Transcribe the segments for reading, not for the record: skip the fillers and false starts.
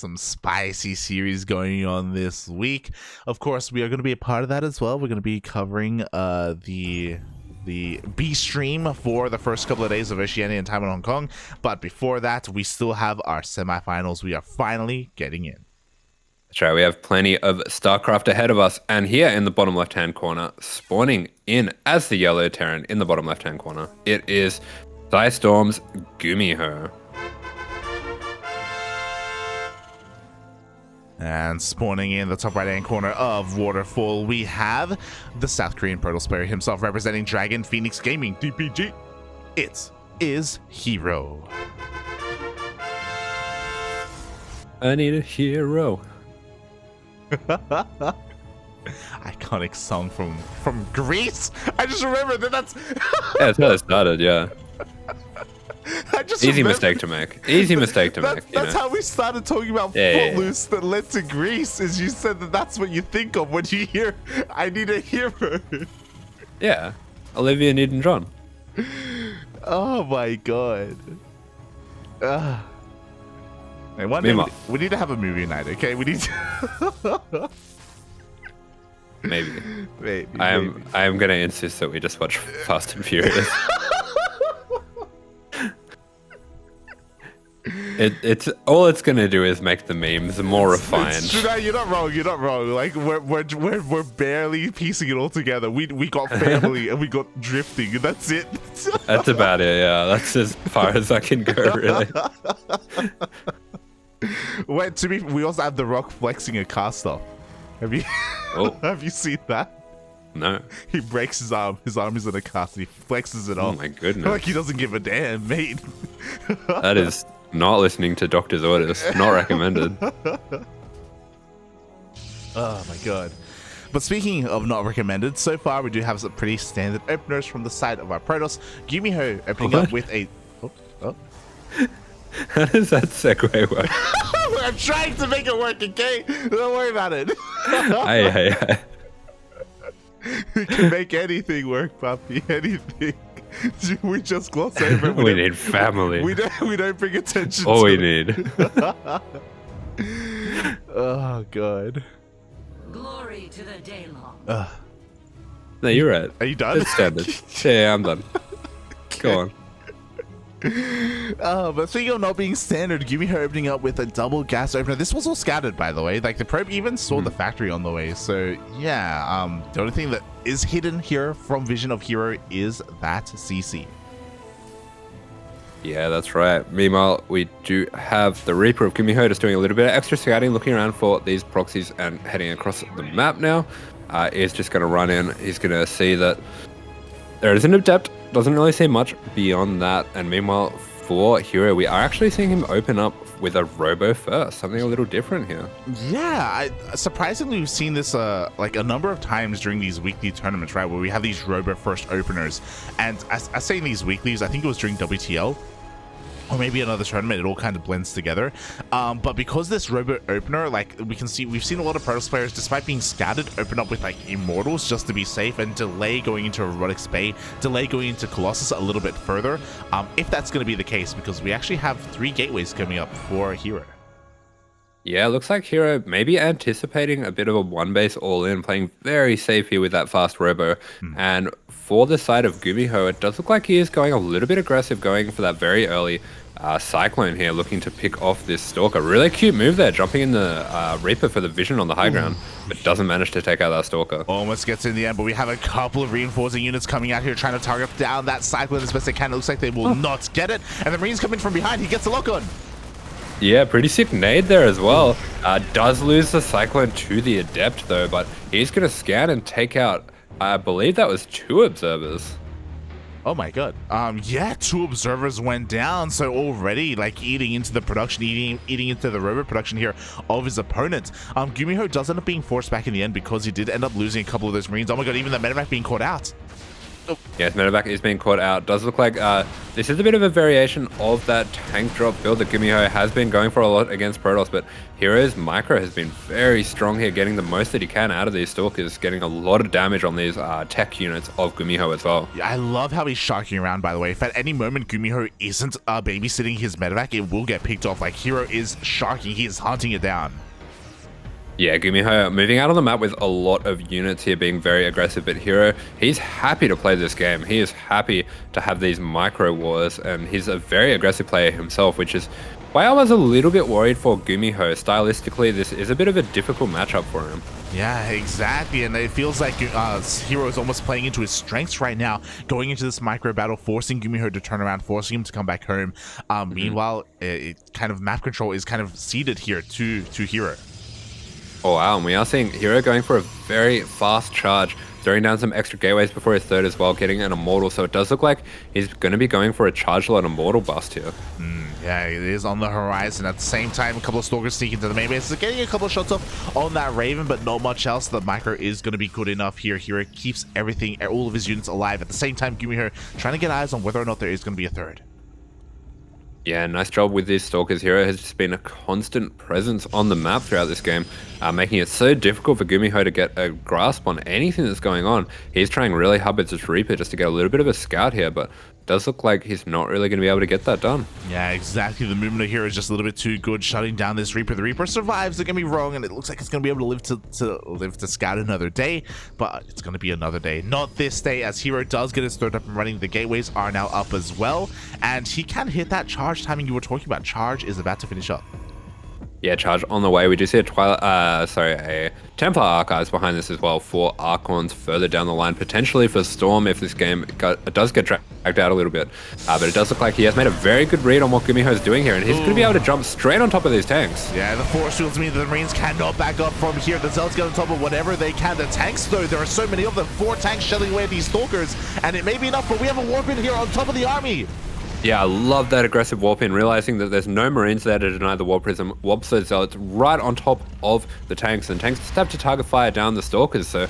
Some spicy series going on this week. Of course, we are going to be a part of that as well. We're going to be covering the B stream for the first couple of days of Oceania and time in Hong Kong. But before that, we still have our semifinals. We are finally getting in. That's right. We have plenty of StarCraft ahead of us. And here in the bottom left-hand corner, spawning in as the yellow Terran in the bottom left-hand corner, it is Storm's GuMiho. And spawning in the top right-hand corner of Waterfall, we have the South Korean Protoss player himself representing Dragon Phoenix Gaming, DPG. It is herO. I need a hero. Iconic song from Greece. I just remembered that's Yeah, that's how it started, yeah. Easy mistake to make. Easy mistake to make. That's how we started talking about Footloose that led to Greece, is you said that's what you think of when you hear I need a hero. Yeah. Olivia Newton-John. Oh my god. Hey, one day we need to have a movie night, okay? We need to Maybe. I am gonna insist that we just watch Fast and Furious. It's all it's gonna do is make the memes more refined. No, you're not wrong. You're not wrong. Like we're barely piecing it all together. We got family and we got drifting, and that's it. That's about it. Yeah, that's as far as I can go, really. Wait, we also have The Rock flexing a caster. Have you have you seen that? No. He breaks his arm. His arm is in a cast. He flexes it off. Oh my goodness. Like he doesn't give a damn, mate. That is not listening to doctor's orders. Not recommended. Oh my god. But speaking of not recommended, so far we do have some pretty standard openers from the side of our Protoss. GuMiho opening up with a... Oh. How does that segue work? I'm trying to make it work, okay? Don't worry about it. Hey. We can make anything work, puppy. Anything. We just gloss over it. We need family. We don't bring attention all to we it. need. Oh god. Glory to the Daylong. No, you're right. Are you done? It's standard. Yeah, I'm done. Go on. But speaking of not being standard, GuMiho opening up with a double gas opener. This was all scattered, by the way. Like the probe even saw the factory on the way. So yeah, the only thing that is hidden here from vision of herO is that CC. Yeah, that's right. Meanwhile, we do have the Reaper of GuMiho just doing a little bit of extra scouting, looking around for these proxies and heading across the map now. He's just going to run in. He's going to see that there is an adept. Doesn't really see much beyond that. And meanwhile, for herO, we are actually seeing him open up with a robo first. Something a little different here. Yeah, surprisingly, we've seen this like a number of times during these weekly tournaments, right? Where we have these robo first openers. And I say in these weeklies, I think it was during WTL. Or maybe another tournament, it all kind of blends together. But because this robot opener, like we've seen a lot of Protoss players, despite being scattered, open up with like Immortals just to be safe and delay going into Robotics Bay, delay going into Colossus a little bit further. If that's going to be the case, because we actually have 3 gateways coming up for herO. Yeah, looks like herO maybe anticipating a bit of a one base all in, playing very safe here with that fast robo. And for the side of GuMiho, it does look like he is going a little bit aggressive, going for that very early Cyclone here, looking to pick off this Stalker. Really cute move there, jumping in the Reaper for the vision on the high ground, but doesn't manage to take out that Stalker. Almost gets in the end, but we have a couple of reinforcing units coming out here trying to target down that Cyclone as best they can. It looks like they will not get it, and the Marines come in from behind. He gets a lock on. Yeah, pretty sick nade there as well. Does lose the Cyclone to the Adept though, but he's going to scan and take out, I believe that was 2 observers. Oh my god. Yeah, 2 observers went down, so already like eating into the production, eating into the robot production here of his opponent. GuMiho does end up being forced back in the end because he did end up losing a couple of those Marines. Oh my god, even the medevac being caught out. Yes, medevac is being caught out. Does look like this is a bit of a variation of that tank drop build that GuMiho has been going for a lot against Protoss, but herO's micro has been very strong here, getting the most that he can out of these Stalkers, getting a lot of damage on these tech units of GuMiho as well. Yeah, I love how he's sharking around, by the way. If at any moment GuMiho isn't babysitting his medevac, it will get picked off. Like, herO is sharking, he is hunting it down. Yeah, GuMiho moving out on the map with a lot of units here, being very aggressive, but herO, he's happy to play this game. He is happy to have these micro wars, and he's a very aggressive player himself, which is why I was a little bit worried for GuMiho. Stylistically, this is a bit of a difficult matchup for him. Yeah, exactly, and it feels like herO is almost playing into his strengths right now, going into this micro battle, forcing GuMiho to turn around, forcing him to come back home. Meanwhile, kind of map control is kind of ceded here to herO. Oh wow, and we are seeing herO going for a very fast charge, throwing down some extra gateways before his third as well, getting an immortal, so it does look like he's going to be going for a charge lot immortal bust here. Yeah, it is on the horizon. At the same time, a couple of Stalkers sneak into the main base, so getting a couple of shots off on that Raven, but not much else. The micro is going to be good enough here. herO keeps everything, all of his units alive. At the same time, GuMiho trying to get eyes on whether or not there is going to be a third. Yeah, nice job with these Stalkers. herO has just been a constant presence on the map throughout this game, making it so difficult for GuMiho to get a grasp on anything that's going on. He's trying really hard with his Reaper just to get a little bit of a scout here, but does look like he's not really going to be able to get that done. Yeah, exactly. The movement of herO is just a little bit too good, shutting down this Reaper. The Reaper survives, don't get me wrong, and it looks like it's going to be able to live to scout another day, but it's going to be another day. Not this day, as herO does get his third up and running. The gateways are now up as well, and he can hit that charge timing you were talking about. Charge is about to finish up. Yeah, charge on the way. We do see a Templar Archives behind this as well for Archons further down the line, potentially for Storm if this game does get dragged out a little bit. But it does look like he has made a very good read on what GuMiho is doing here, and he's going to be able to jump straight on top of these tanks. Yeah, the force fields mean that the Marines cannot back up from here. The Zealots get on top of whatever they can. The tanks, though, there are so many of them. 4 tanks shelling away at these Stalkers, and it may be enough, but we have a warp in here on top of the army. Yeah, I love that aggressive warp in, realizing that there's no Marines there to deny the warp prism. Warps those Zealots right on top of the tanks, and tanks just have to target fire down the Stalkers. So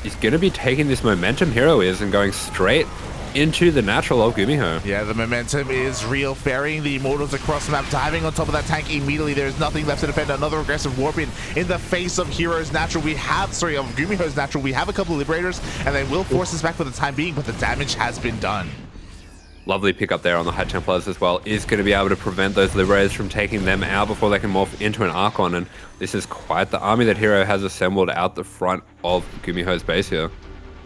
he's going to be taking this momentum, herO is, and going straight into the natural of GuMiho. Yeah, the momentum is real. Ferrying the Immortals across the map, diving on top of that tank immediately. There's nothing left to defend. Another aggressive warp in the face of herO's natural. Of GuMiho's natural. We have a couple of Liberators, and they will force us back for the time being, but the damage has been done. Lovely pick up there on the High Templars as well. Is going to be able to prevent those Liberators from taking them out before they can morph into an Archon. And this is quite the army that herO has assembled out the front of GuMiho's base here.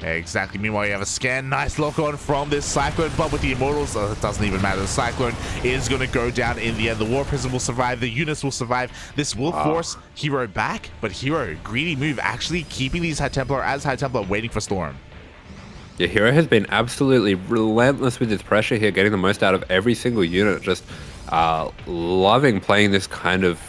Exactly. Meanwhile, you have a scan. Nice lock on from this Cyclone, but with the Immortals, it doesn't even matter. The Cyclone is going to go down in the end. The War Prism will survive. The units will survive. This will force herO back, but herO, greedy move, actually keeping these High Templar as High Templar, waiting for Storm. Yeah, herO has been absolutely relentless with his pressure here, getting the most out of every single unit. Just loving playing this kind of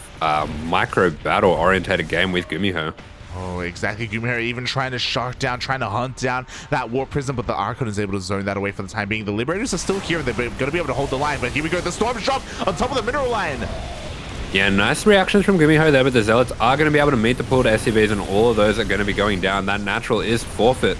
micro battle orientated game with GuMiho. Oh, exactly. GuMiho even trying to shark down, trying to hunt down that Warp Prism, but the Archon is able to zone that away for the time being. The Liberators are still here. They're going to be able to hold the line, but here we go. The Storm drop on top of the mineral line. Yeah, nice reactions from GuMiho there, but the Zealots are going to be able to meet the pooled SCVs, and all of those are going to be going down. That natural is forfeit.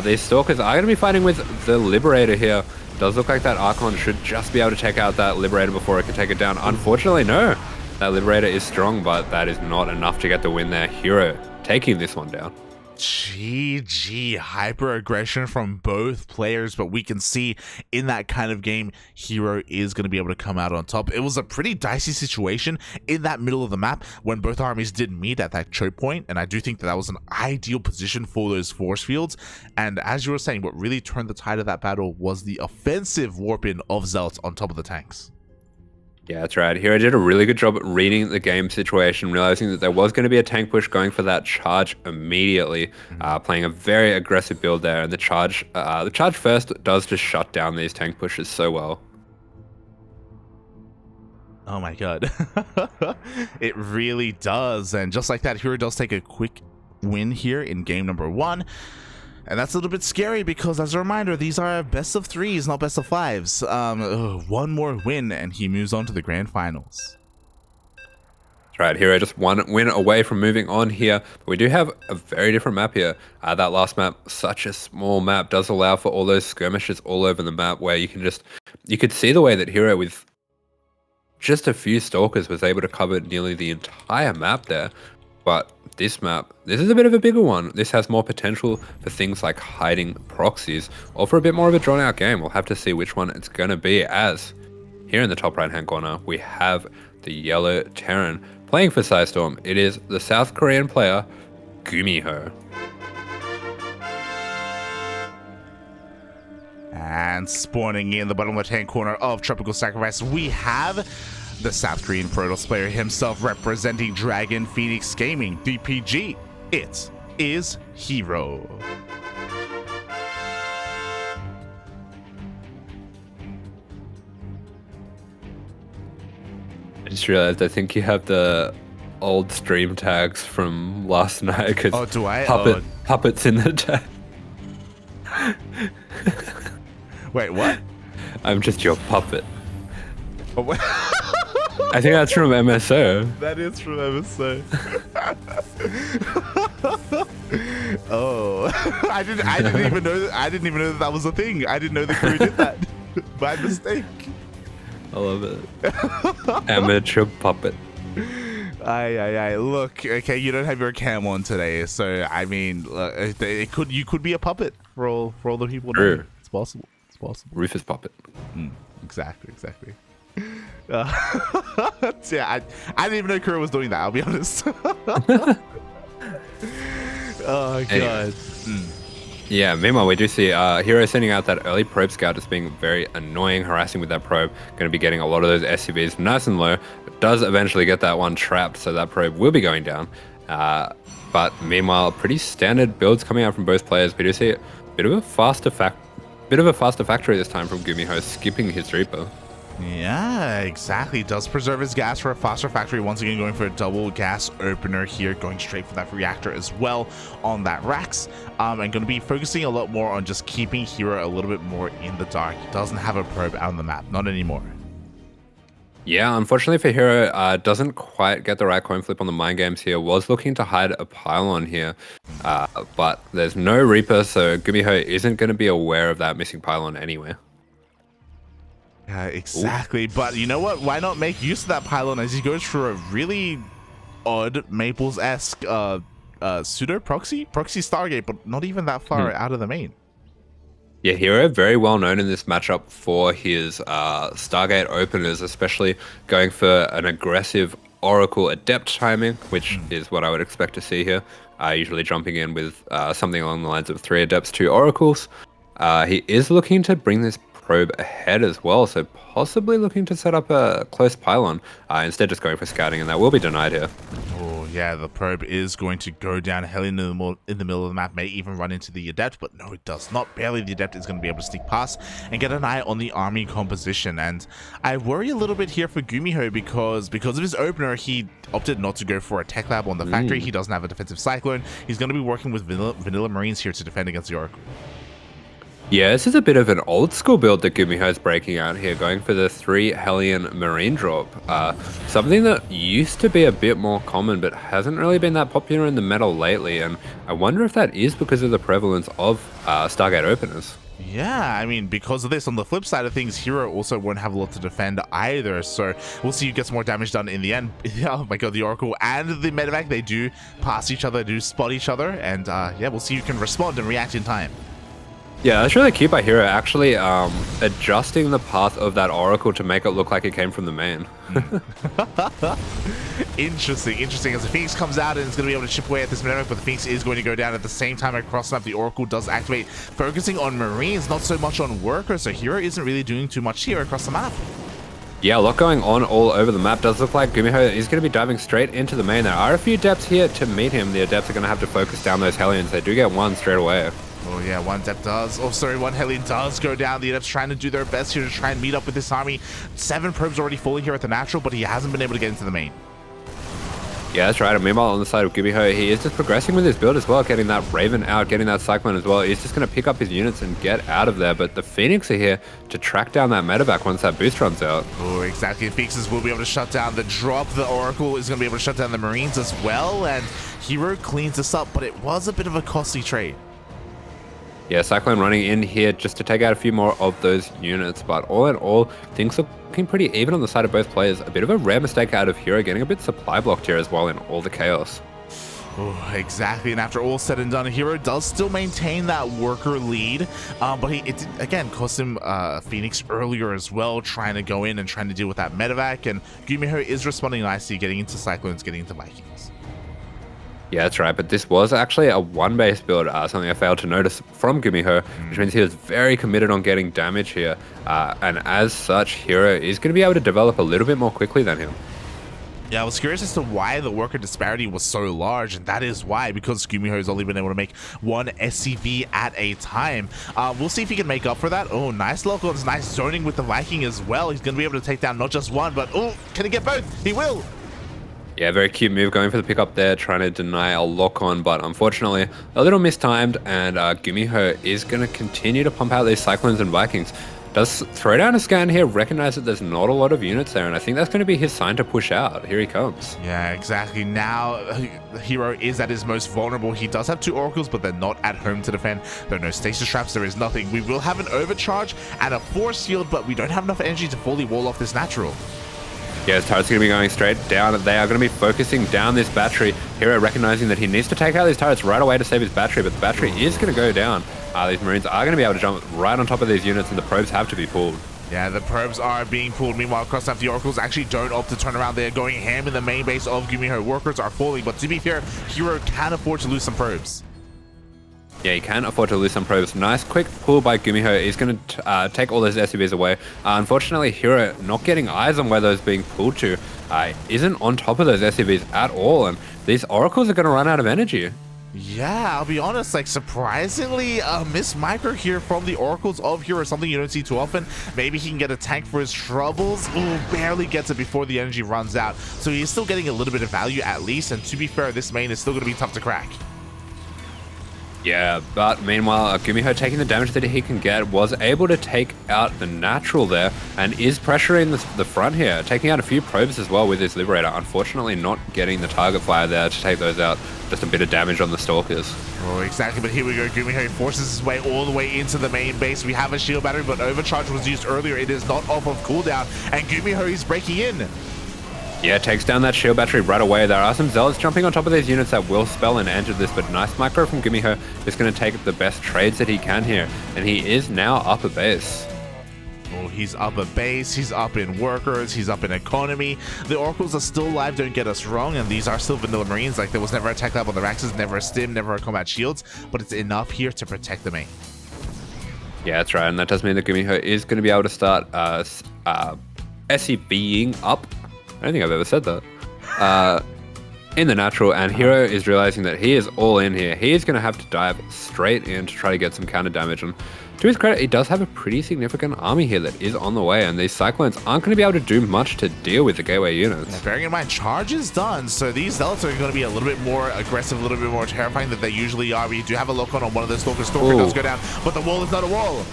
These Stalkers are going to be fighting with the Liberator here. Does look like that Archon should just be able to take out that Liberator before it can take it down. Unfortunately, no. That Liberator is strong, but that is not enough to get the win there. herO taking this one down. GG, hyper aggression from both players, but we can see in that kind of game herO is going to be able to come out on top. It was a pretty dicey situation in that middle of the map when both armies did meet at that choke point, and I do think that that was an ideal position for those force fields. And as you were saying, what really turned the tide of that battle was the offensive warp in of Zealots on top of the tanks. Yeah, that's right. herO did a really good job at reading the game situation, realizing that there was going to be a tank push, going for that charge immediately, playing a very aggressive build there. And the charge first does just shut down these tank pushes so well. Oh my god. It really does. And just like that, herO does take a quick win here in game number 1. And that's a little bit scary because, as a reminder, these are best of 3s, not best of 5s. One more win, and he moves on to the grand finals. Right, herO just one win away from moving on here. But we do have a very different map here. That last map, such a small map, does allow for all those skirmishes all over the map where you could see the way that herO with just a few stalkers was able to cover nearly the entire map there. But this map, this is a bit of a bigger one. This has more potential for things like hiding proxies or for a bit more of a drawn out game. We'll have to see which one it's going to be, as here in the top right hand corner, we have the yellow Terran playing for Psystorm. It is the South Korean player, GuMiho. And spawning in the bottom left-hand corner of Tropical Sacrifice, we have the South Korean Protoss player himself representing Dragon Phoenix Gaming, DPG. It is herO. I just realized I think you have the old stream tags from last night. Cause Oh, do I? Puppets in the tag. Wait, what? I'm just your puppet. Oh, what? I think that's from MSO. That is from MSO. Oh, I didn't even know that was a thing. I didn't know the crew did that by mistake. I love it. Amateur puppet. Aye. Look, okay, you don't have your cam on today, so I mean, you could be a puppet for all the people. True. It's possible. It's possible. Rufus puppet. Exactly. Yeah, I didn't even know Kuro was doing that. I'll be honest. Oh god. Yeah, meanwhile, we do see herO sending out that early probe scout, just being very annoying, harassing with that probe. Going to be getting a lot of those SCVs nice and low. Does eventually get that one trapped, so that probe will be going down. But meanwhile, pretty standard builds coming out from both players. We do see a bit of a faster factory this time from GuMiho, skipping his Reaper. Yeah, exactly. Does preserve his gas for a faster factory. Once again, going for a double gas opener here, going straight for that reactor as well on that Rax. And going to be focusing a lot more on just keeping herO a little bit more in the dark. He doesn't have a probe out on the map, not anymore. Yeah, unfortunately for herO, doesn't quite get the right coin flip on the mind games here. Was looking to hide a pylon here, but there's no Reaper, so GuMiho isn't going to be aware of that missing pylon anywhere. Yeah, exactly. Ooh. But you know what? Why not make use of that pylon as he goes for a really odd Maples-esque pseudo proxy Stargate, but not even that far out of the main. Yeah, herO very well known in this matchup for his Stargate openers, especially going for an aggressive Oracle Adept timing, which is what I would expect to see here. Usually jumping in with something along the lines of 3 Adepts, 2 Oracles. He is looking to bring this probe ahead as well, so possibly looking to set up a close pylon, instead just going for scouting, and that will be denied here. Oh yeah, the probe is going to go down hell in the middle of the map, may even run into the Adept, but no, it does not. Barely the Adept is going to be able to sneak past and get an eye on the army composition. And I worry a little bit here for GuMiho because of his opener, he opted not to go for a tech lab on the factory. He doesn't have a defensive cyclone. He's going to be working with vanilla Marines here to defend against the Oracle. Yeah, this is a bit of an old school build that GuMiho is breaking out here, going for the 3 Hellion Marine drop. Something that used to be a bit more common, but hasn't really been that popular in the meta lately, and I wonder if that is because of the prevalence of Stargate openers. Yeah, I mean, because of this, on the flip side of things, herO also won't have a lot to defend either, so we'll see who gets more damage done in the end. Oh my god, the Oracle and the Medevac, they do pass each other, do spot each other, and yeah, we'll see who can respond and react in time. Yeah, that's really cute by herO, actually adjusting the path of that Oracle to make it look like it came from the main. Interesting. As the Phoenix comes out and it's going to be able to chip away at this Medevac, but the Phoenix is going to go down at the same time across the map. The Oracle does activate, focusing on Marines, not so much on workers, so herO isn't really doing too much here across the map. Yeah, a lot going on all over the map. Does look like GuMiho is going to be diving straight into the main. There are a few Adepts here to meet him. The Adepts are going to have to focus down those Hellions. They do get one straight away. Oh yeah, one Hellion does go down. The Adepts trying to do their best here to try and meet up with this army. 7 probes already falling here at the natural, but he hasn't been able to get into the main. Yeah, that's right. And meanwhile, on the side of GuMiho, he is just progressing with his build as well, getting that Raven out, getting that Cyclone as well. He's just going to pick up his units and get out of there. But the Phoenix are here to track down that medevac once that boost runs out. Oh, exactly. Phoenixes will be able to shut down the drop. The Oracle is going to be able to shut down the Marines as well. And herO cleans this up, but it was a bit of a costly trade. Yeah, Cyclone running in here just to take out a few more of those units. But all in all, things are looking pretty even on the side of both players. A bit of a rare mistake out of herO, getting a bit supply blocked here as well in all the chaos. Oh, exactly. And after all said and done, herO does still maintain that worker lead. But it again cost him Phoenix earlier as well, trying to go in and trying to deal with that medevac. And GuMiho is responding nicely, getting into Cyclones, getting into Vikings. Yeah, that's right. But this was actually a one-base build, something I failed to notice from GuMiho, which means he was very committed on getting damage here. And as such, herO is going to be able to develop a little bit more quickly than him. Yeah, I was curious as to why the worker disparity was so large, and that is why, because GuMiho has only been able to make one SCV at a time. We'll see if he can make up for that. Oh, nice lock-ons, nice zoning with the Viking as well. He's going to be able to take down not just one, but oh, can he get both? He will! Yeah, very cute move going for the pickup there, trying to deny a lock-on, but unfortunately a little mistimed, and GuMiho is going to continue to pump out these Cyclones and Vikings. Does throw down a scan here, recognize that there's not a lot of units there, and I think that's going to be his sign to push out. Here he comes. Yeah, exactly. Now, herO is at his most vulnerable. He does have two Oracles, but they're not at home to defend. There are no stasis traps. There is nothing. We will have an overcharge and a force shield, but we don't have enough energy to fully wall off this natural. Yeah, his turret's going to be going straight down. They are going to be focusing down this battery. herO recognizing that he needs to take out these turrets right away to save his battery, but the battery is going to go down. These Marines are going to be able to jump right on top of these units, and the probes have to be pulled. Yeah, the probes are being pulled. Meanwhile, across half the Oracles actually don't opt to turn around. They're going ham in the main base of GuMiho. Workers are falling, but to be fair, herO can afford to lose some probes. Yeah, he can afford to lose some probes. Nice quick pull by GuMiho. He's going to take all those SCVs away. Unfortunately, herO not getting eyes on where those being pulled to. Isn't on top of those SCVs at all, and these Oracles are going to run out of energy. Yeah, I'll be honest, like surprisingly miss micro here from the Oracles of herO, something you don't see too often. Maybe he can get a tank for his troubles. Ooh, barely gets it before the energy runs out. So he's still getting a little bit of value at least, and to be fair, this main is still going to be tough to crack. Yeah, but meanwhile, GuMiho taking the damage that he can get, was able to take out the natural there, and is pressuring the front here, taking out a few probes as well with his Liberator. Unfortunately, not getting the target fire there to take those out. Just a bit of damage on the Stalkers. Oh, exactly, but here we go. GuMiho forces his way all the way into the main base. We have a shield battery, but Overcharge was used earlier. It is not off of cooldown, and GuMiho is breaking in. Yeah, takes down that shield battery right away. There are some Zealots jumping on top of these units that will spell and enter this, but nice micro from GuMiho is going to take the best trades that he can here, and he is now up a base. Oh, he's up a base, he's up in workers, he's up in economy. The Oracles are still alive, don't get us wrong, and these are still vanilla Marines. Like, there was never a tech lab on the Raxes, never a stim, never a combat shields, but it's enough here to protect the main. Yeah, that's right, and that does mean that GuMiho is going to be able to start SCVing up. I don't think I've ever said that. In the natural, and herO is realizing that he is all in here. He is going to have to dive straight in to try to get some counter damage. And to his credit, he does have a pretty significant army here that is on the way, and these Cyclones aren't going to be able to do much to deal with the gateway units. Yeah, bearing in mind, charge is done, so these Zealots are going to be a little bit more aggressive, a little bit more terrifying than they usually are. We do have a lock-on one of those Stalkers. Stalker does go down, but the wall is not a wall.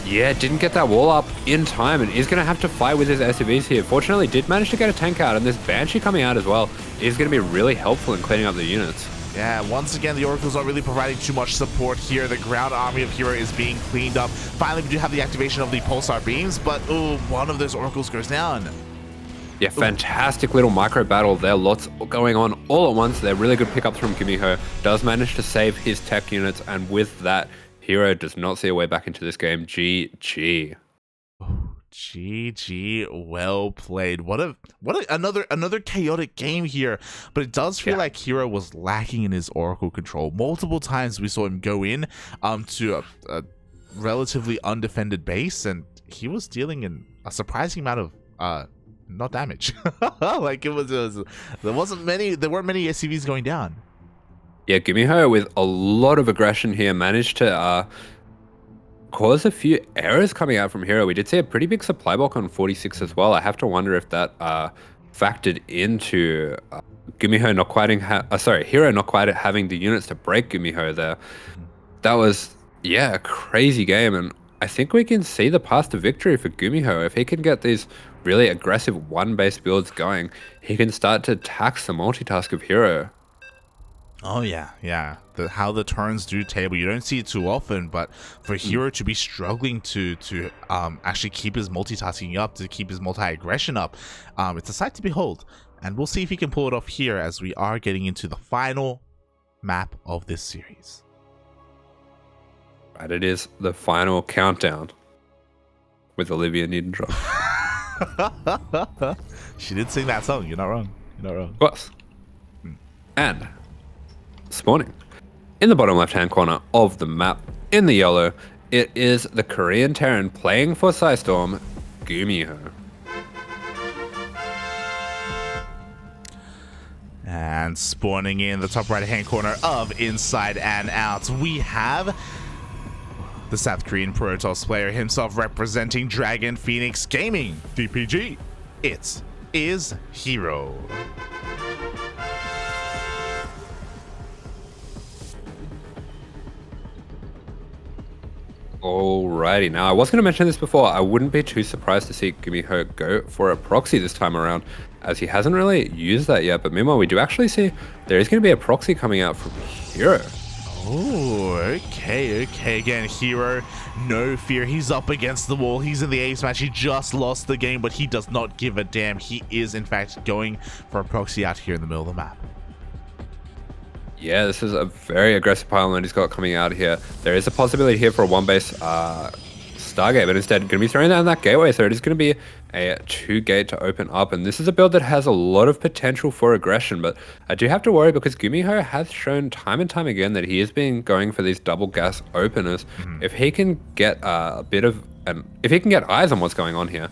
Yeah, didn't get that wall up in time, and is going to have to fight with his SCVs here. Fortunately, did manage to get a tank out, and this Banshee coming out as well is going to be really helpful in cleaning up the units. Yeah, once again, the Oracles aren't really providing too much support here. The ground army of herO is being cleaned up. Finally, we do have the activation of the Pulsar Beams, but oh, one of those Oracles goes down. Yeah, fantastic little micro battle there. Lots going on all at once. They're really good pickups from GuMiho. Does manage to save his tech units, and with that, herO does not see a way back into this game. GG. Oh, GG, well played. Another chaotic game here, but it does feel like herO was lacking in his Oracle control. Multiple times we saw him go in to a relatively undefended base, and he was dealing in a surprising amount of not damage. Like there weren't many SCVs going down. Yeah, GuMiho with a lot of aggression here managed to cause a few errors coming out from herO. We did see a pretty big supply block on 46 as well. I have to wonder if that factored into GuMiho not quite herO not quite having the units to break GuMiho there. That was, yeah, a crazy game, and I think we can see the path to victory for GuMiho. If he can get these really aggressive one-base builds going, he can start to tax the multitask of herO. Oh yeah, yeah. How the turns do table, you don't see it too often, but for herO to be struggling to actually keep his multitasking up, to keep his multi-aggression up, it's a sight to behold. And we'll see if he can pull it off here as we are getting into the final map of this series. Right, it is the final countdown with Olivia Newton-John. She did sing that song. You're not wrong. You're not wrong. Of course. And spawning in the bottom left-hand corner of the map in the yellow, it is the Korean Terran playing for Psystorm, GuMiho. And spawning in the top right-hand corner of Inside and Out, we have the South Korean Protoss player himself representing Dragon Phoenix Gaming, DPG. It is herO. Alrighty, now I was going to mention this before, I wouldn't be too surprised to see GuMiho go for a proxy this time around, as he hasn't really used that yet, but meanwhile we do actually see there is going to be a proxy coming out from herO. Oh, okay. Again, herO, no fear. He's up against the wall. He's in the ace match. He just lost the game, but he does not give a damn. He is, in fact, going for a proxy out here in the middle of the map. Yeah, this is a very aggressive pylon that he's got coming out here. There is a possibility here for a one-base Stargate, but instead going to be throwing down that gateway, so it is going to be a 2-gate to open up, and this is a build that has a lot of potential for aggression, but I do have to worry because GuMiho has shown time and time again that he has been going for these double gas openers. If he can get if he can get eyes on what's going on here,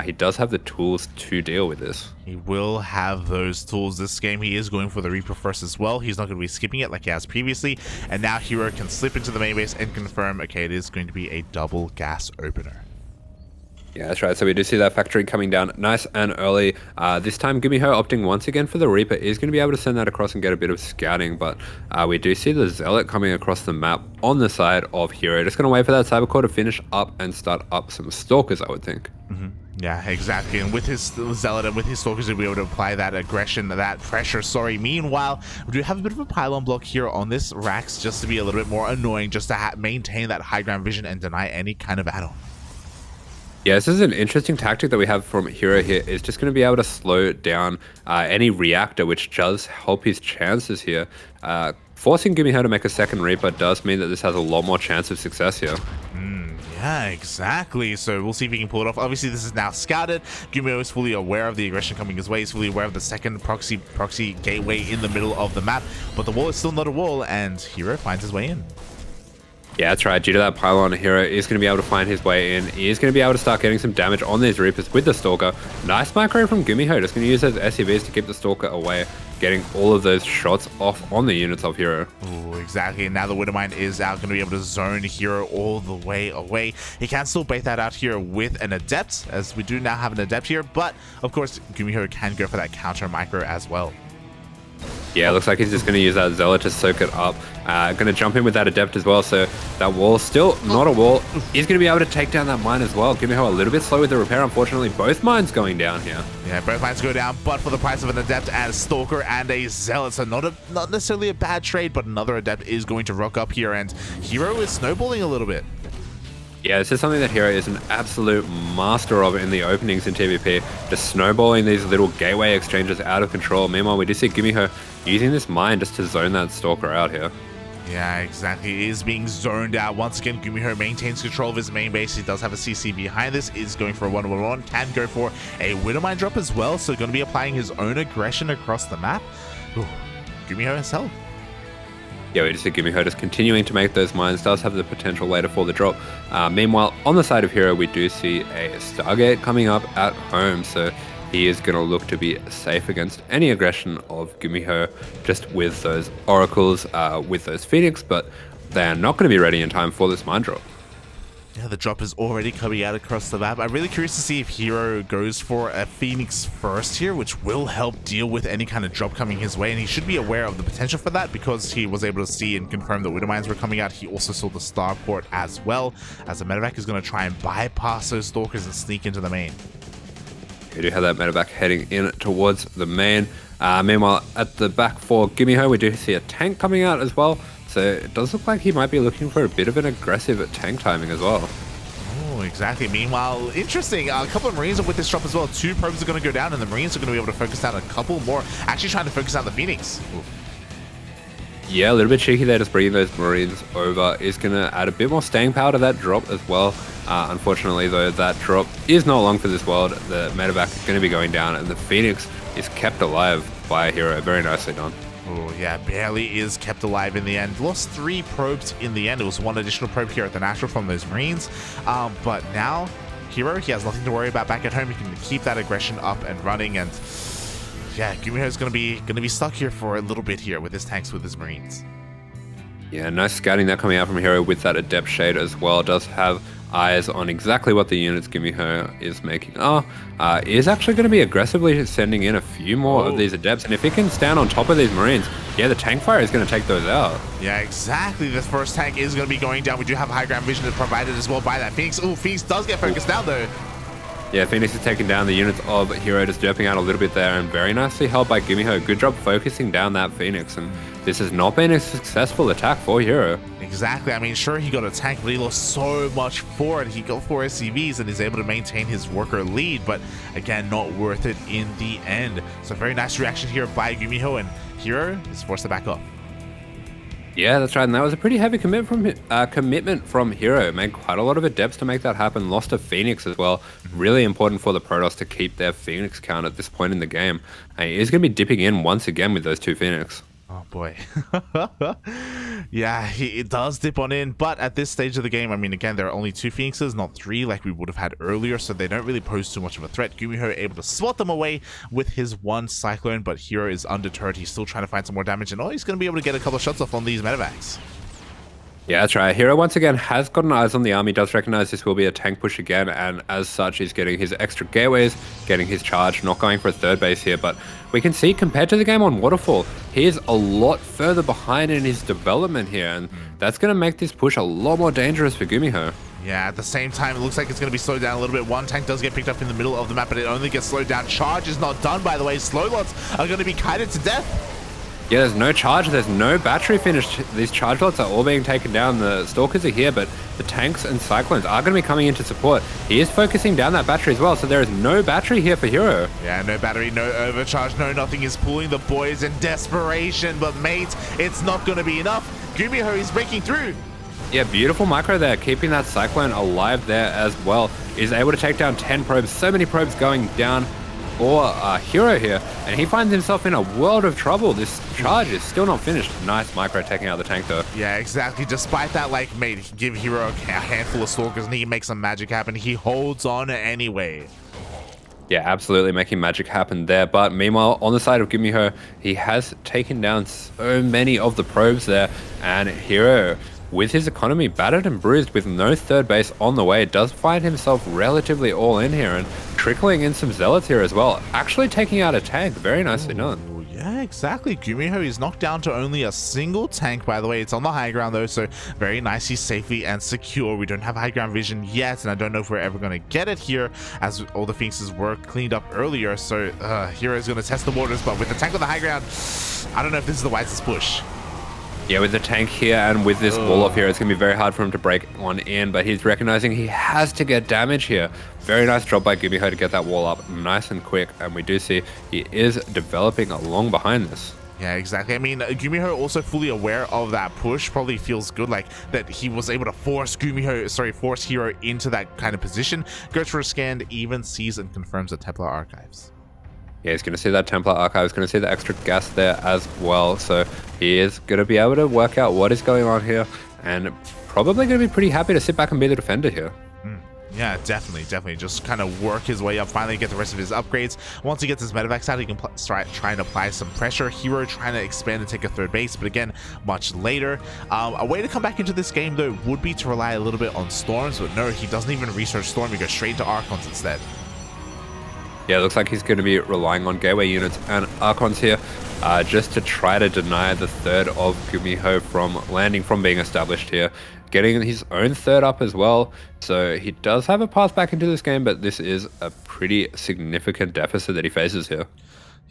he does have the tools to deal with this. He will have those tools this game. He is going for the Reaper first as well. He's not going to be skipping it like he has previously. And now herO can slip into the main base and confirm, okay, it is going to be a double gas opener. Yeah, that's right. So we do see that factory coming down nice and early. This time, GuMiho opting once again for the Reaper is going to be able to send that across and get a bit of scouting. But we do see the Zealot coming across the map on the side of herO. Just going to wait for that Cybercore to finish up and start up some Stalkers, I would think. Yeah, exactly. And with his Zealot and with his Stalkers, he'll be able to apply that aggression, that pressure, Meanwhile, we do have a bit of a pylon block here on this Rax just to be a little bit more annoying, just to maintain that high ground vision and deny any kind of add-on. Yeah, this is an interesting tactic that we have from herO here. Is just going to be able to slow down any reactor, which does help his chances here. Forcing GuMiho to make a second Reaper does mean that this has a lot more chance of success here. Yeah, exactly. So we'll see if he can pull it off. Obviously, this is now scouted. GuMiho is fully aware of the aggression coming his way. He's fully aware of the second proxy gateway in the middle of the map. But the wall is still not a wall, and herO finds his way in. Yeah, that's right. Due to that pylon, herO is going to be able to find his way in. He is going to be able to start getting some damage on these Reapers with the Stalker. Nice micro from GuMiho. Just going to use those SCVs to keep the Stalker away, getting all of those shots off on the units of herO. Ooh, exactly. And now the Widowmine is out, going to be able to zone herO all the way away. He can still bait that out here with an Adept, as we do now have an Adept here. But, of course, GuMiho can go for that counter micro as well. Yeah, it looks like he's just going to use that Zealot to soak it up. Going to jump in with that Adept as well, so that wall's still not a wall. He's going to be able to take down that mine as well. GuMiho a little bit slow with the repair, unfortunately. Both mines going down here. Yeah, both mines go down, but for the price of an Adept and a Stalker and a Zealot. So not necessarily a bad trade, but another Adept is going to rock up here, and herO is snowballing a little bit. Yeah, this is something that herO is an absolute master of in the openings in TvP, just snowballing these little gateway exchanges out of control. Meanwhile, we do see GuMiho using this mine just to zone that Stalker out here. Yeah, exactly. He is being zoned out. Once again, GuMiho maintains control of his main base. He does have a CC behind this, is going for a 1-1-1, can go for a Widowmine drop as well, so going to be applying his own aggression across the map. Ooh, GuMiho himself. Yeah, we just see GuMiho just continuing to make those mines, does have the potential later for the drop. Meanwhile, on the side of herO, we do see a Stargate coming up at home, so he is going to look to be safe against any aggression of GuMiho, just with those Oracles, with those Phoenix, but they are not going to be ready in time for this mine drop. Yeah, the drop is already coming out across the map. I'm really curious to see if herO goes for a Phoenix first here, which will help deal with any kind of drop coming his way. And he should be aware of the potential for that because he was able to see and confirm the Widow Mines were coming out. He also saw the Starport as well, as the medevac is going to try and bypass those Stalkers and sneak into the main. We do have that medevac heading in towards the main. Meanwhile, at the back for GuMiho, we do see a tank coming out as well. So it does look like he might be looking for a bit of an aggressive tank timing as well. Oh, exactly. Meanwhile, interesting. A couple of Marines are with this drop as well. 2 probes are going to go down, and the Marines are going to be able to focus down a couple more. Actually trying to focus out the Phoenix. Ooh. Yeah, a little bit cheeky there, just bringing those Marines over is going to add a bit more staying power to that drop as well. Unfortunately, though, that drop is not long for this world. The medevac is going to be going down, and the Phoenix is kept alive by a herO. Very nicely done. Oh, yeah, barely is kept alive in the end. Lost 3 probes in the end. It was 1 additional probe here at the Natural from those Marines. But now, herO, he has nothing to worry about back at home. He can keep that aggression up and running. And yeah, GuMiho is gonna be stuck here for a little bit here with his tanks, with his Marines. Yeah, nice scouting there coming out from herO with that Adept Shade as well. Does have eyes on exactly what the units GuMiho is making. Is actually going to be aggressively sending in a few more of these Adepts, and if he can stand on top of these Marines, yeah, the tank fire is going to take those out. Yeah, exactly. This first tank is going to be going down. We do have high ground vision provided as well by that Phoenix. Oh, Phoenix does get focused down though. Yeah, Phoenix is taking down the units of herO, just jumping out a little bit there, and very nicely held by GuMiho. Good job focusing down that Phoenix, and this has not been a successful attack for herO. Exactly. I mean, sure, he got a tank, but he lost so much for it. He got 4 SCVs and is able to maintain his worker lead, but again, not worth it in the end. So very nice reaction here by GuMiho, and herO is forced to back up. Yeah, that's right, and that was a pretty heavy commitment from herO. Made quite a lot of Adepts to make that happen. Lost a Phoenix as well. Really important for the Protoss to keep their Phoenix count at this point in the game. He is going to be dipping in once again with those 2 Phoenix. Oh boy. Yeah, it does dip on in, but at this stage of the game, I mean, again, there are only 2 Phoenixes, not 3 like we would have had earlier, so they don't really pose too much of a threat. GuMiho able to swat them away with his 1 Cyclone, but herO is undeterred. He's still trying to find some more damage, and he's going to be able to get a couple of shots off on these medevacs. Yeah, that's right. herO once again has gotten eyes on the army, does recognize this will be a tank push again, and as such he's getting his extra gateways, getting his charge, not going for a 3rd base here, but we can see compared to the game on Waterfall, he is a lot further behind in his development here, and that's going to make this push a lot more dangerous for GuMiho. Yeah, at the same time, it looks like it's going to be slowed down a little bit. 1 tank does get picked up in the middle of the map, but it only gets slowed down. Charge is not done, by the way. Slow lots are going to be kited to death. Yeah, there's no charge, there's no battery finished. These charge lots are all being taken down. The Stalkers are here, but the tanks and Cyclones are going to be coming into support. He is focusing down that battery as well, so there is no battery here for herO. Yeah, no battery, no overcharge, no nothing. Is pulling the boys in desperation, but mate, it's not going to be enough. GuMiho is breaking through. Yeah, beautiful micro there, keeping that Cyclone alive there as well. Is able to take down 10 probes, so many probes going down for herO here, and he finds himself in a world of trouble. This charge is still not finished. Nice micro taking out the tank though. Yeah, exactly. Despite that, like, mate, give herO a handful of Stalkers and he makes some magic happen. He holds on anyway. Yeah, absolutely making magic happen there. But meanwhile, on the side of GuMiho, he has taken down so many of the probes there, and herO, with his economy battered and bruised with no 3rd base on the way, does find himself relatively all in here and trickling in some Zealots here as well. Actually taking out a tank. Very nicely done. Yeah, exactly. GuMiho is knocked down to only a single tank, by the way. It's on the high ground though, so very nicely, safely and secure. We don't have high ground vision yet, and I don't know if we're ever going to get it here, as all the Phoenixes were cleaned up earlier. So herO is going to test the waters, but with the tank on the high ground, I don't know if this is the wisest push. Yeah, with the tank here and with this wall off here, it's going to be very hard for him to break one in, but he's recognizing he has to get damage here. Very nice job by GuMiho to get that wall up nice and quick, and we do see he is developing along behind this. Yeah, exactly. I mean, GuMiho also fully aware of that push, probably feels good, like, that he was able to force herO into that kind of position. Goes for a scan, even sees and confirms the Templar Archives. Yeah, he's going to see that Templar Archive. He's going to see the extra gas there as well. So he is going to be able to work out what is going on here, and probably going to be pretty happy to sit back and be the defender here. Yeah, definitely. Just kind of work his way up, finally get the rest of his upgrades. Once he gets his medevacs out, he can start trying to apply some pressure. herO trying to expand and take a third base, but again, much later. A way to come back into this game, though, would be to rely a little bit on Storms, but no, he doesn't even research Storm. He goes straight into Archons instead. Yeah, it looks like he's going to be relying on gateway units and Archons here just to try to deny the third of GuMiho from landing, from being established here. Getting his own third up as well. So he does have a path back into this game, but this is a pretty significant deficit that he faces here.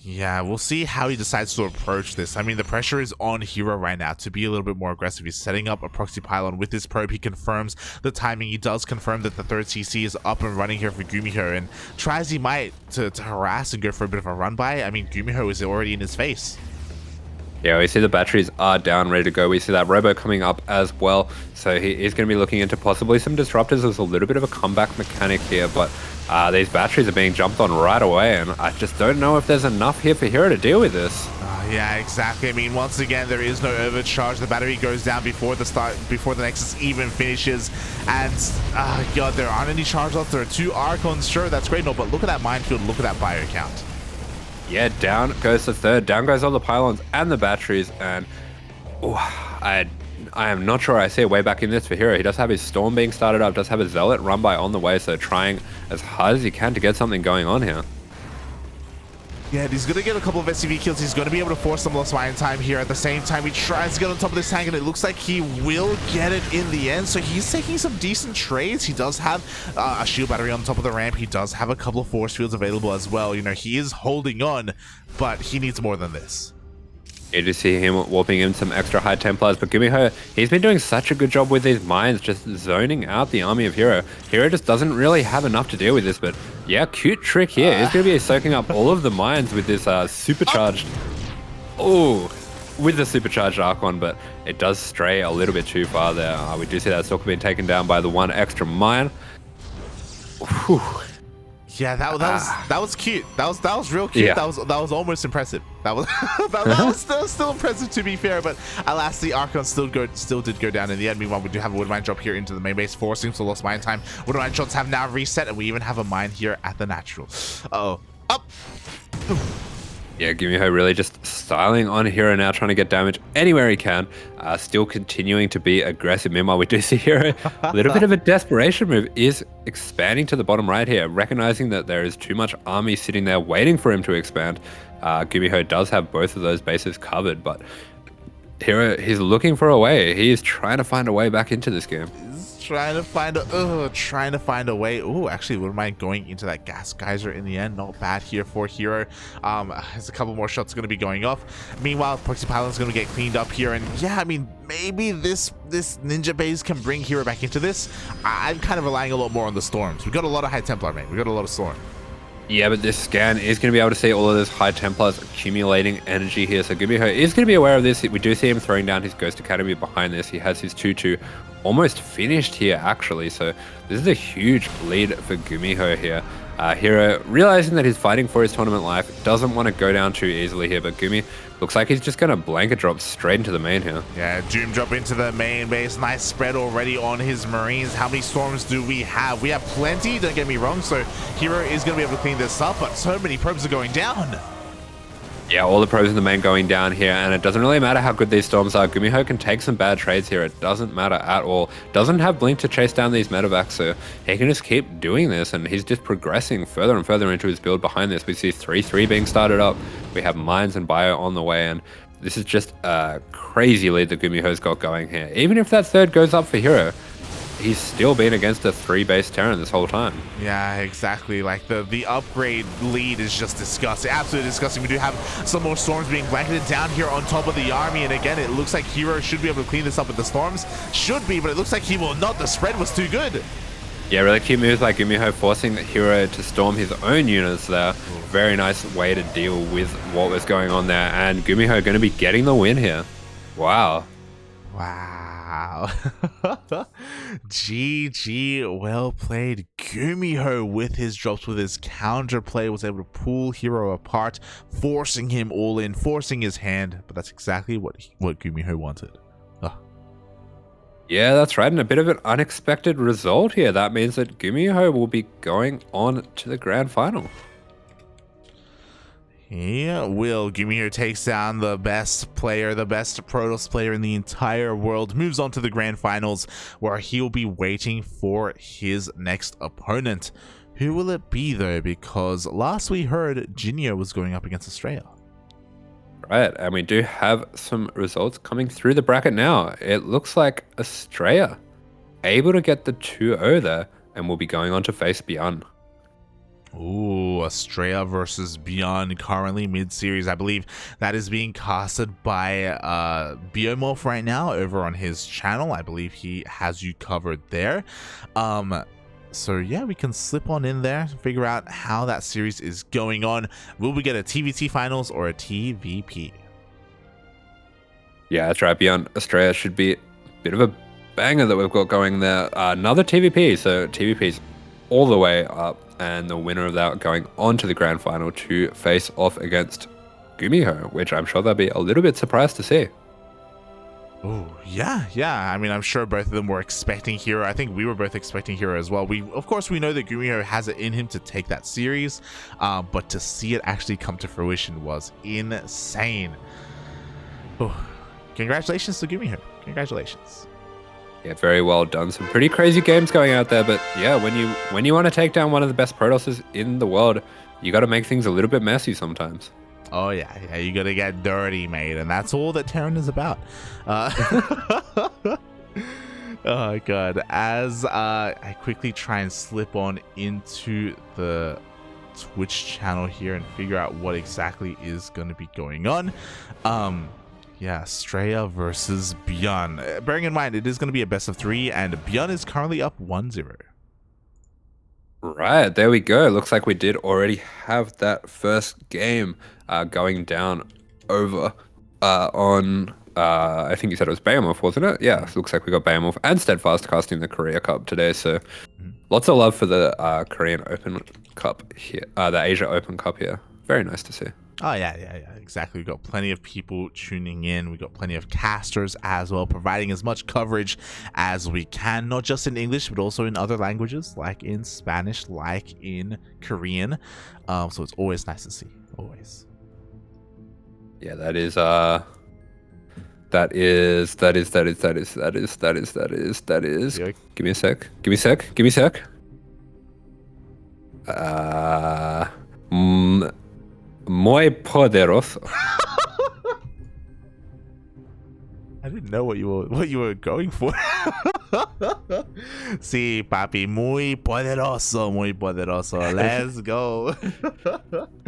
Yeah, we'll see how he decides to approach this. I mean, the pressure is on herO right now to be a little bit more aggressive. He's setting up a proxy pylon with his probe. He confirms the timing. He does confirm that the third CC is up and running here for GuMiho, and try as he might to harass and go for a bit of a run by. I mean, GuMiho is already in his face. Yeah, we see the batteries are down, ready to go. We see that robo coming up as well. So he is going to be looking into possibly some disruptors. There's a little bit of a comeback mechanic here, but these batteries are being jumped on right away, and I just don't know if there's enough here for herO to deal with this. Yeah, exactly. I mean, once again, there is no overcharge. The battery goes down before the Nexus even finishes, and God, there aren't any charge left. There are 2 Archons. Sure, that's great, no, but look at that minefield. Look at that bio count. Yeah, down goes the third, down goes all the pylons and the batteries, and I am not sure I see a way back in this for herO. He does have his Storm being started up, does have a Zealot run by on the way, so trying as hard as he can to get something going on here. Yeah, he's going to get a couple of SCV kills. He's going to be able to force some lost mine time here. At the same time, he tries to get on top of this tank, and it looks like he will get it in the end. So he's taking some decent trades. He does have a shield battery on top of the ramp. He does have a couple of force fields available as well. You know, he is holding on, but he needs more than this. You just see him warping in some extra high Templars, but GuMiho, he's been doing such a good job with these mines, just zoning out the army of herO. herO just doesn't really have enough to deal with this, but yeah, cute trick here. He's going to be soaking up all of the mines with this supercharged... Oh, with the supercharged Archon, but it does stray a little bit too far there. We do see that Stalker being taken down by the 1 extra mine. Whew. Yeah, that was cute. That was real cute. Yeah. That was almost impressive. That was still impressive, to be fair. But alas, the Archon still did go down in the end. Meanwhile, we do have a wood mine drop here into the main base, forcing some lost mine time. Wood mine shots have now reset, and we even have a mine here at the natural. Uh-oh. Up. Yeah, GuMiho really just styling on herO now, trying to get damage anywhere he can. Still continuing to be aggressive. Meanwhile, we do see herO, a little bit of a desperation move, is expanding to the bottom right here, recognizing that there is too much army sitting there waiting for him to expand. GuMiho does have both of those bases covered, but herO, he's looking for a way. He is trying to find a way back into this game. Trying to find a way. Oh, actually, wouldn't mind going into that gas geyser in the end. Not bad here for herO. There's a couple more shots going to be going off. Meanwhile, Proxy Pylon's going to get cleaned up here, and yeah, I mean, maybe this ninja base can bring herO back into this. I'm kind of relying a lot more on the Storms. We got a lot of High Templar, man. We got a lot of Storm. Yeah, but this scan is going to be able to see all of those High Templars accumulating energy here. So GuMiho is going to be aware of this. We do see him throwing down his Ghost Academy behind this. He has his 2-2 almost finished here, actually. So this is a huge lead for GuMiho here. herO, realizing that he's fighting for his tournament life, doesn't want to go down too easily here, but Gumi looks like he's just going to blanket drop straight into the main here. Yeah, Doom drop into the main base. Nice spread already on his Marines. How many Storms do we have? We have plenty, don't get me wrong, so herO is going to be able to clean this up, but so many probes are going down. Yeah, all the probes in the main going down here, and it doesn't really matter how good these Storms are. GuMiho can take some bad trades here. It doesn't matter at all. Doesn't have Blink to chase down these medevacs, so he can just keep doing this, and he's just progressing further and further into his build behind this. We see 3-3 being started up. We have Mines and Bio on the way, and this is just a crazy lead that GuMiho's got going here. Even if that third goes up for herO, he's still been against a 3-base Terran this whole time. Yeah, exactly. Like the upgrade lead is just disgusting. Absolutely disgusting. We do have some more Storms being blanketed down here on top of the army. And again, it looks like herO should be able to clean this up with the Storms. Should be, but it looks like he will not. The spread was too good. Yeah, really cute moves by GuMiho, forcing herO to storm his own units there. Very nice way to deal with what was going on there. And GuMiho going to be getting the win here. Wow. Wow. GG, well played. GuMiho with his drops, with his counterplay, was able to pull herO apart, forcing him all in, forcing his hand. But that's exactly what GuMiho wanted. Yeah, that's right. And a bit of an unexpected result here. That means that GuMiho will be going on to the grand final. Yeah, will GuMiho takes down the best player, the best Protoss player in the entire world, moves on to the grand finals where he'll be waiting for his next opponent. Who will it be though? Because last we heard Jinyo was going up against Australia. Right, and we do have some results coming through the bracket now. It looks like Australia able to get the 2-0 there, and will be going on to face Beyond. Ooh, Australia versus Beyond, currently mid-series. I believe that is being casted by Biomorph right now over on his channel. I believe he has you covered there. So yeah, we can slip on in there, figure out how that series is going on. Will we get a TvT finals or a TvP? Yeah, that's right. Beyond Australia should be a bit of a banger that we've got going there. Another TvP, so TvP's all the way up, and the winner of that going on to the grand final to face off against GuMiho, which I'm sure they'll be a little bit surprised to see. Oh, yeah. I mean, I'm sure both of them were expecting herO. I think we were both expecting herO as well. Of course, we know that GuMiho has it in him to take that series, but to see it actually come to fruition was insane. Oh, congratulations to GuMiho. Congratulations. Yeah, very well done. Some pretty crazy games going out there, but yeah, when you want to take down one of the best Protosses in the world, you got to make things a little bit messy sometimes. Oh yeah, you gotta get dirty, mate, and that's all that Terran is about. Oh god, as I quickly try and slip on into the Twitch channel here and figure out what exactly is going to be going on. Yeah, Australia versus Beyond. Bearing in mind, it is going to be a best of 3, and Beyond is currently up 1-0. Right, there we go. Looks like we did already have that first game going down over on, I think you said it was Beowulf, wasn't it? Yeah, it looks like we got Beowulf and Steadfast casting the Korea Cup today, so lots of love for the Korean Open Cup here, the Asia Open Cup here. Very nice to see. Oh yeah, exactly. We've got plenty of people tuning in. We've got plenty of casters as well, providing as much coverage as we can, not just in English, but also in other languages, like in Spanish, like in Korean. So it's always nice to see, always. Yeah, that is. Give me a sec. Muy poderoso. I didn't know what you were going for. Sí, papi, muy poderoso. Let's go.